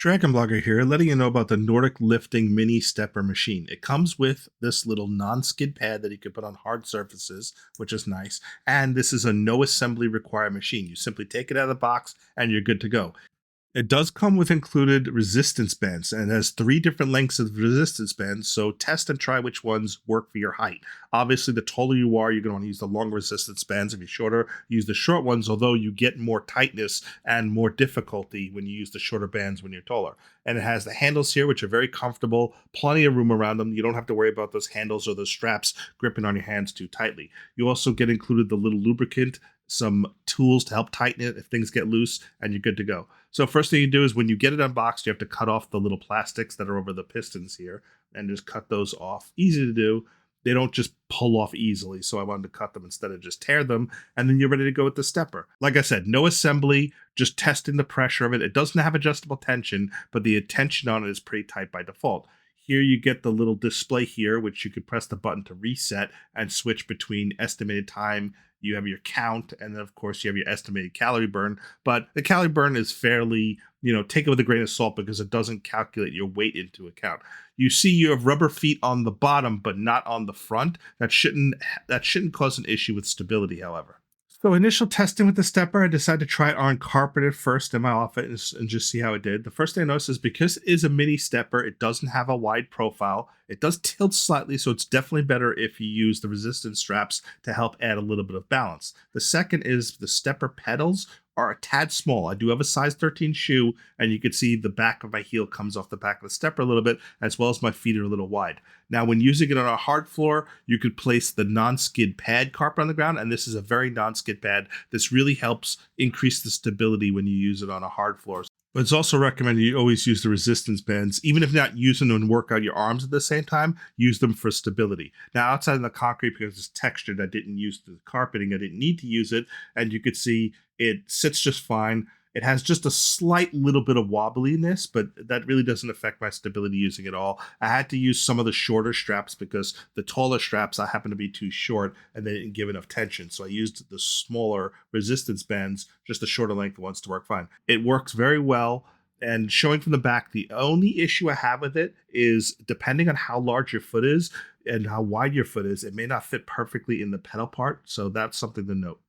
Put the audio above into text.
Dragon Blogger here, letting you know about the Nordic Lifting Mini Stepper machine. It comes with this little non-skid pad that you can put on hard surfaces, which is nice. And this is a no assembly required machine. You simply take it out of the box and you're good to go. It does come with included resistance bands and has 3 different lengths of resistance bands, so test and try which ones work for your height. Obviously, the taller you are, you're going to want to use the long resistance bands. If you're shorter, use the short ones, although you get more tightness and more difficulty when you use the shorter bands when you're taller. And it has the handles here, which are very comfortable, plenty of room around them. You don't have to worry about those handles or those straps gripping on your hands too tightly. You also get included the little lubricant, some tools to help tighten it if things get loose, and you're good to go. So first thing you do is when you get it unboxed, you have to cut off the little plastics that are over the pistons here and just cut those off. Easy to do. They don't just pull off easily, so I wanted to cut them instead of just tear them, and then you're ready to go with the stepper. Like I said, no assembly, just testing the pressure of it. It doesn't have adjustable tension, but the tension on it is pretty tight by default. Here you get the little display here, which you could press the button to reset and switch between estimated time. You have your count, and then of course you have your estimated calorie burn. But the calorie burn is fairly, take it with a grain of salt because it doesn't calculate your weight into account. You see you have rubber feet on the bottom, but not on the front. That shouldn't cause an issue with stability, however. So initial testing with the stepper, I decided to try it on carpeted first in my office and just see how it did. The first thing I noticed is because it is a mini stepper, it doesn't have a wide profile. It does tilt slightly, so it's definitely better if you use the resistance straps to help add a little bit of balance. The second is the stepper pedals are a tad small. I do have a size 13 shoe, and you can see the back of my heel comes off the back of the stepper a little bit, as well as my feet are a little wide. Now, when using it on a hard floor, you could place the non-skid pad carpet on the ground, and this is a very non-skid pad. This really helps increase the stability when you use it on a hard floor. But it's also recommended you always use the resistance bands, even if not using them to work out your arms at the same time, use them for stability. Now, outside in the concrete, because it's textured, I didn't use the carpeting, I didn't need to use it, and you could see it sits just fine. It has just a slight little bit of wobbliness, but that really doesn't affect my stability using it all. I had to use some of the shorter straps because the taller straps I happen to be too short and they didn't give enough tension. So I used the smaller resistance bands, just the shorter length ones, to work fine. It works very well. And showing from the back, the only issue I have with it is depending on how large your foot is and how wide your foot is, it may not fit perfectly in the pedal part. So that's something to note.